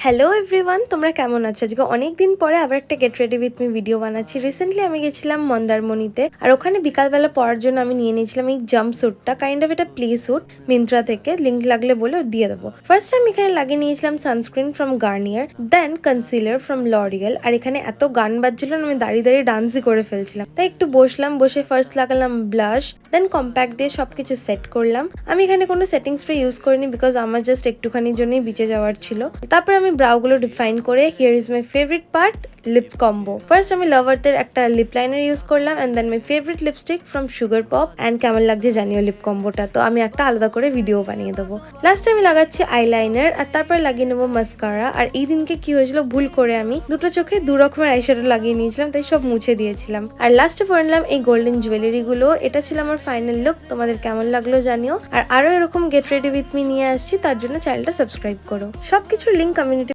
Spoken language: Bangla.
হ্যালো এভরিওয়ান, তোমরা কেমন আছো? আজকে অনেক দিন পরে আবার একটা get ready with me video বানাচ্ছি। রিসেন্টলি আমি গেছিলাম মন্দারমণিতে, আর ওখানে বিকালবেলা পরার জন্য আমি নিয়ে নিয়েছিলাম এই জাম্প স্যুটটা। কাইন্ড অফ এটা প্লে স্যুট, মিন্ত্রা থেকে। লিঙ্ক লাগলে বলে দিয়ে দেবো। ফার্স্ট আমি এখানে লাগিয়ে নিয়েছিলাম sunscreen from Garnier, then concealer from L'Oreal. আর এখানে এত গান বাজছিল না, আমি দাঁড়িয়ে দাঁড়িয়ে ডান্সই করে ফেলছিলাম। তাই একটু বসলাম, বসে ফার্স্ট লাগালাম ব্লাশ, দেন কম্প্যাক্ট দিয়ে সবকিছু সেট করলাম। আমি এখানে কোনো সেটিং স্প্রে ইউজ করিনি, বিকজ আমার জাস্ট একটুখানির জন্যই বিচে যাওয়ার ছিল। তারপর আমি ব্রাউগুলো ডিফাইন করে, here is my favourite part, lip combo. First আমি লাভ আর্থের একটা লিপ লাইনার ইউজ করলাম, and then my favourite lipstick from Sugar Pop. And কেমন লাগছে জানিও লিপ কম্বোটা, তো আমি একটা আলাদা করে ভিডিও বানিয়ে দেবো। লাস্টে আমি লাগাচ্ছি আইলাইনার, আর তারপর লাগিয়ে নেবো মাস্কারা। আর এই দিনকে কি হয়েছিল, ভুল করে আমি দুটো চোখে দু রকমের আইশ্যাডো লাগিয়ে নিয়েছিলাম, তাই সব মুছে দিয়েছিলাম। আর লাস্টে পরে নিলাম এই গোল্ডেন জুয়েলারি গুলো। এটা ছিল আমার ফাইনাল লুক। তোমাদের কেমন লাগলো জানিও, আর আরো এরকম গেট রেডি উইথ মি নিয়ে আসছি, তার জন্য চ্যানেলটা সাবস্ক্রাইব করো। সবকিছুর লিঙ্ক কমিউনিটি